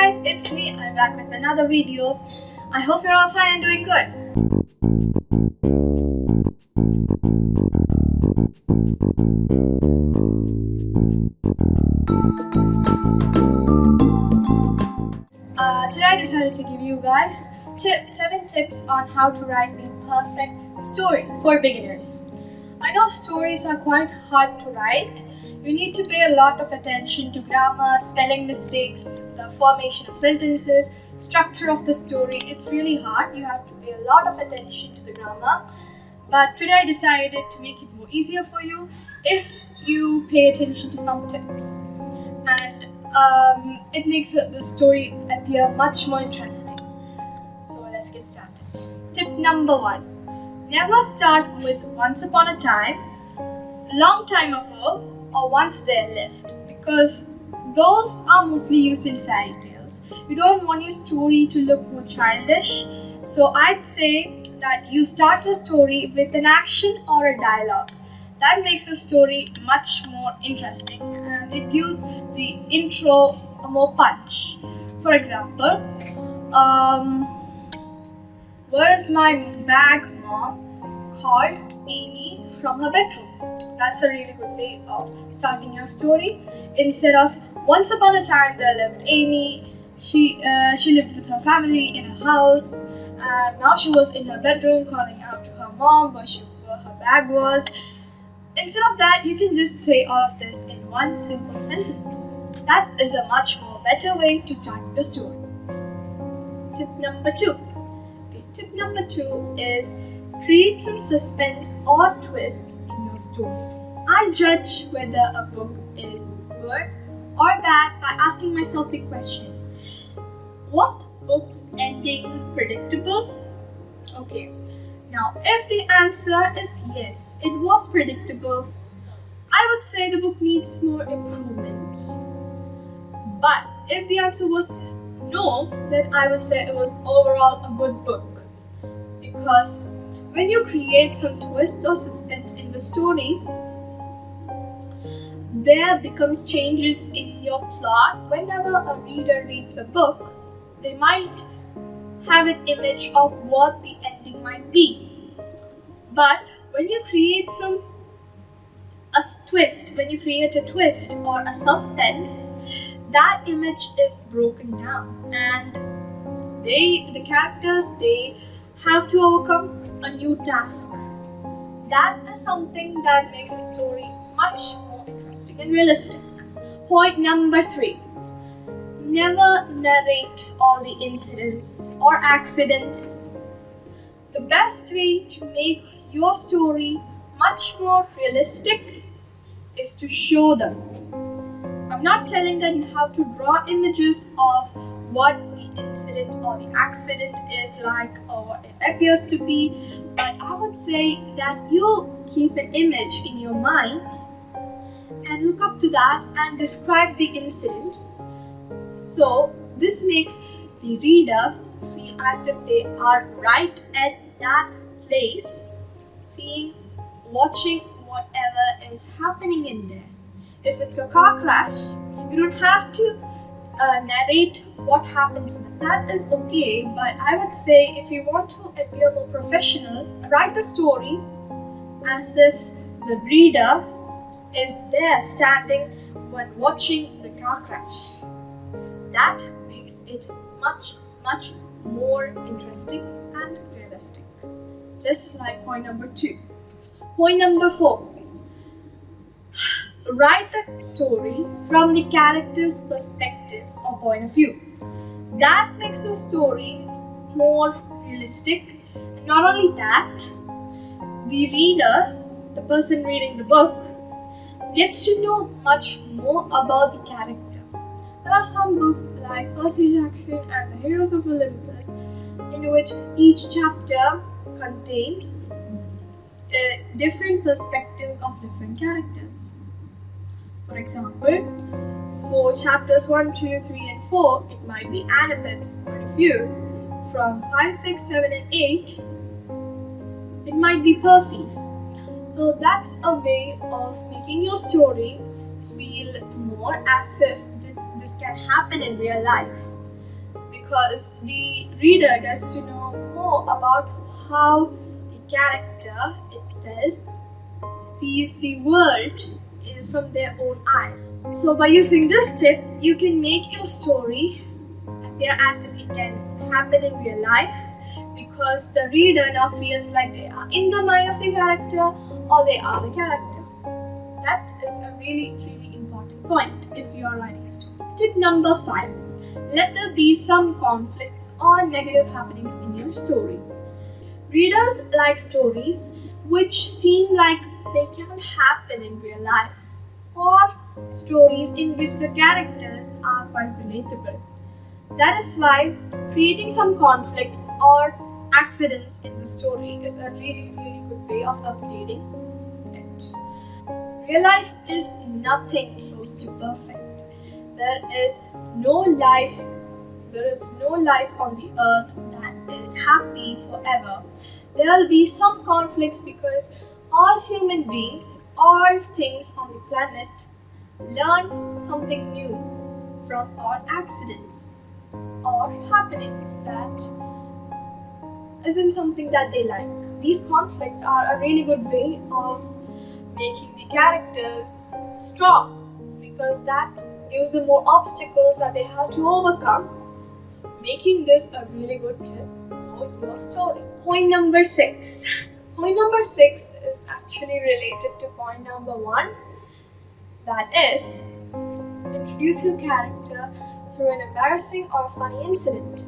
guys, it's me. I'm back with another video. I hope you're all fine and doing good. Today I decided to give you guys 7 tips on how to write the perfect story for beginners. I know stories are quite hard to write. You need to pay a lot of attention to grammar, spelling mistakes, the formation of sentences, structure of the story. It's really hard. You have to pay a lot of attention to the grammar. But today I decided to make it more easier for you if you pay attention to some tips. And it makes the story appear much more interesting. So let's get started. Tip number 1. Never start with once upon a time, long time ago, or once there lived, because those are mostly used in fairy tales. You don't want your story to look more childish, so I'd say that you start your story with an action or a dialogue. That makes the story much more interesting and it gives the intro a more punch. For example, where's my bag, Mom? Called Amy from her bedroom. That's a really good way of starting your story. Instead of once upon a time there lived Amy, she lived with her family in a house, and now she was in her bedroom calling out to her mom where her bag was. Instead of that, you can just say all of this in one simple sentence. That is a much more better way to start your story. Tip number 2. Tip number 2 is create some suspense or twists in your story. I judge whether a book is good or bad by asking myself the question, was the book's ending predictable? Okay, now if the answer is yes, it was predictable, I would say the book needs more improvement. But if the answer was no, then I would say it was overall a good book. Because when you create some twists or suspense in the story, there becomes changes in your plot. Whenever a reader reads a book, they might have an image of what the ending might be. But when you create when you create a twist or a suspense, that image is broken down and the characters, they have to overcome a new task. That is something that makes a story much more interesting and realistic. Point number 3. Never narrate all the incidents or accidents. The best way to make your story much more realistic is to show them. I'm not telling that you have to draw images of what the incident or the accident is like or what it appears to be, but I would say that you keep an image in your mind and look up to that and describe the incident. So this makes the reader feel as if they are right at that place, watching whatever is happening in there. If it's a car crash, you don't have to narrate what happens in it. That is okay, but I would say if you want to appear more professional, write the story as if the reader is there standing when watching the car crash. That makes it much, much more interesting and realistic. Just like point number 2. Point number 4. Write the story from the character's perspective or point of view. That makes your story more realistic. Not only that, the reader, the person reading the book, gets to know much more about the character. There are some books like Percy Jackson and the Heroes of Olympus in which each chapter contains different perspectives of different characters. For example, for chapters 1, 2, 3 and 4, it might be Annabeth's point of view. From 5, 6, 7 and 8, it might be Percy's. So that's a way of making your story feel more as if this can happen in real life. because the reader gets to know more about how the character itself sees the world from their own eyes. So, by using this tip, you can make your story appear as if it can happen in real life, because the reader now feels like they are in the mind of the character or they are the character. That is a really, really important point if you are writing a story. Tip number 5. Let there be some conflicts or negative happenings in your story. Readers like stories which seem like they can happen in real life, or stories in which the characters are quite relatable. That is why creating some conflicts or accidents in the story is a really, really good way of upgrading it. Real life is nothing close to perfect. There is no life on the earth that is happy forever. There will be some conflicts because all human beings, all things on the planet learn something new from all accidents or happenings that isn't something that they like. These conflicts are a really good way of making the characters strong, because that gives them more obstacles that they have to overcome, making this a really good tip for your story. Point number 6. Point number 6 is actually related to point number 1. That is, introduce your character through an embarrassing or funny incident.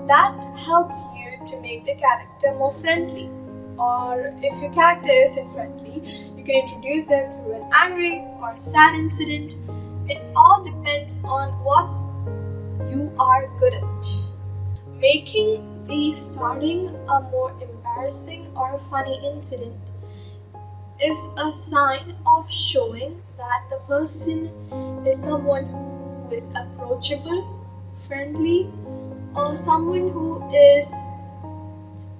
That helps you to make the character more friendly. Or if your character isn't friendly, you can introduce them through an angry or sad incident. It all depends on what you are good at. Making the starting a more embarrassing or funny incident is a sign of showing that the person is someone who is approachable, friendly, or someone who is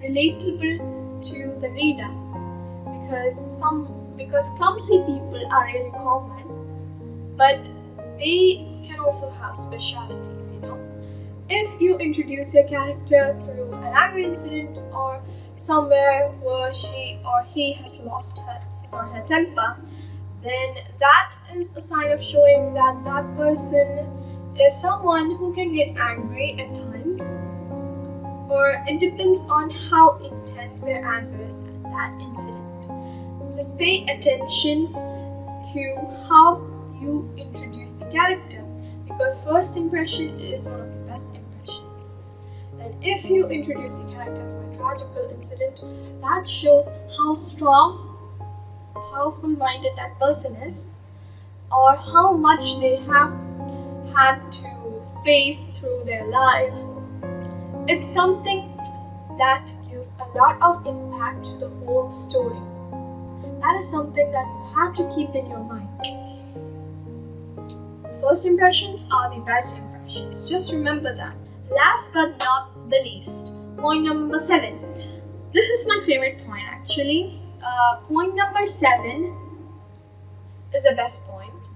relatable to the reader, because clumsy people are really common, but they can also have specialities. If you introduce your character through an angry incident or somewhere where she or he has lost his or her temper, then that is a sign of showing that that person is someone who can get angry at times, or it depends on how intense their anger is at that incident. Just pay attention to how you introduce the character, because first impression is one of the best impressions. And if you introduce the character to a tragical incident, that shows how strong, powerful-minded that person is, or how much they have had to face through their life. It's something that gives a lot of impact to the whole story. That is something that you have to keep in your mind. First impressions are the best impressions. Just remember that. Last but not the least, point number 7. This is my favorite point actually. Point number 7 is the best point.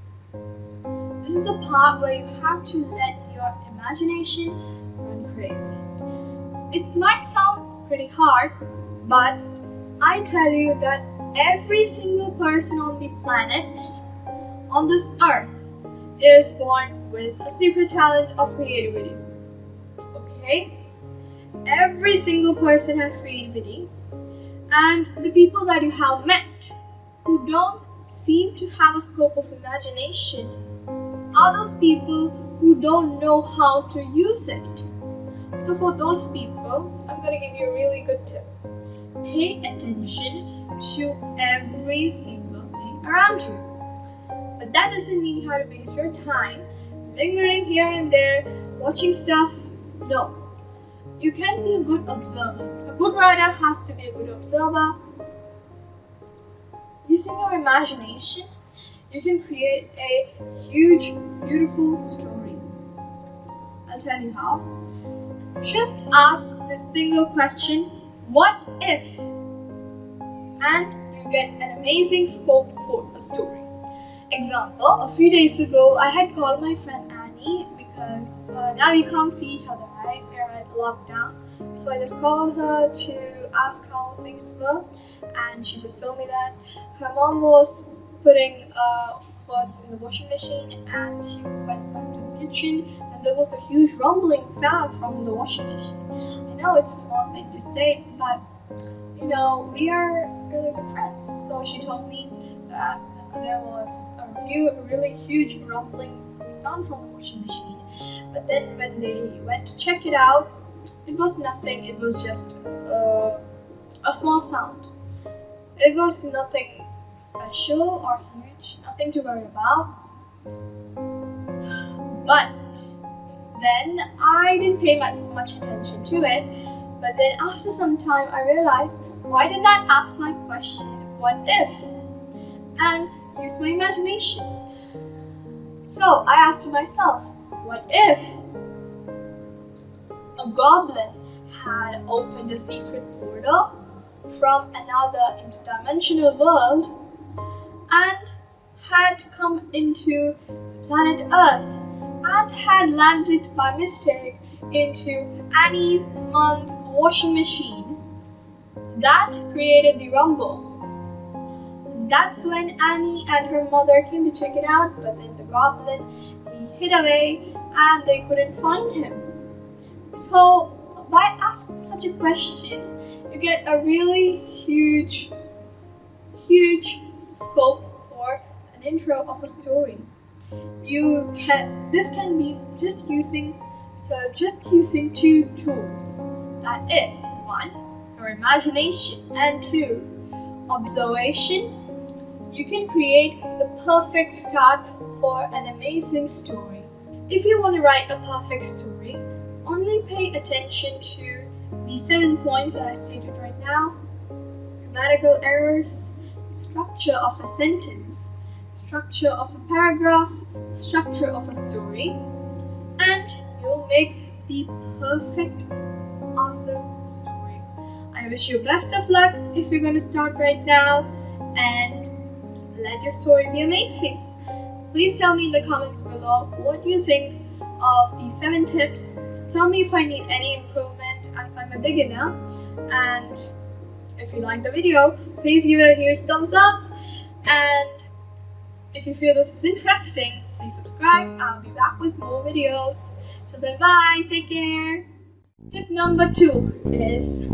This is the part where you have to let your imagination run crazy. It might sound pretty hard, but I tell you that every single person on the planet, on this earth, is born with a secret talent of creativity. Okay? Every single person has creativity, and the people that you have met who don't seem to have a scope of imagination are those people who don't know how to use it. So for those people, I'm going to give you a really good tip. Pay attention to every single thing around you. But that doesn't mean you have to waste your time lingering here and there, watching stuff. No. You can be a good observer. A good writer has to be a good observer. Using your imagination, you can create a huge, beautiful story. I'll tell you how. Just ask this single question, what if? And you get an amazing scope for a story. Example, a few days ago, I had called my friend Annie because because now we can't see each other, right? We're at lockdown. So I just called her to ask how things were, and she just told me that her mom was putting clothes in the washing machine, and she went back to the kitchen, and there was a huge rumbling sound from the washing machine. I know it's a small thing to state, but we are really good friends. So she told me that there was a really huge rumbling sound from the washing machine. But then when they went to check it out, it was nothing. It was just a small sound. It was nothing special or huge, nothing to worry about. But then I didn't pay much attention to it. But then after some time I realized, why didn't I ask my question, what if? And use my imagination. So I asked myself, what if a goblin had opened a secret portal from another interdimensional world and had come into planet Earth and had landed by mistake into Annie's mom's washing machine? That created the rumble. That's when Annie and her mother came to check it out, but then the goblin, he hid away and they couldn't find him. So by asking such a question, you get a really huge scope for an intro of a story. This can be just using two tools. That is, 1, your imagination, and 2, observation. You can create the perfect start for an amazing story. If you want to write a perfect story, only pay attention to the 7 points that I stated right now: grammatical errors, structure of a sentence, structure of a paragraph, structure of a story, and you'll make the perfect, awesome story. I wish you best of luck if you're going to start right now, and let your story be amazing. Please tell me in the comments below, what do you think of these 7 tips? Tell me if I need any improvement, as I'm a beginner. And if you like the video, please give it a huge thumbs up. And if you feel this is interesting, please subscribe. I'll be back with more videos. Till then, bye, take care. Tip number 2 is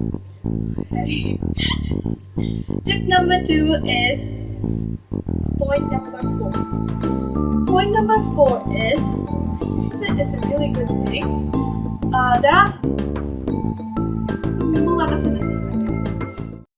Tip number 2 is point number 4. Point number 4 is, it's a really good thing. There are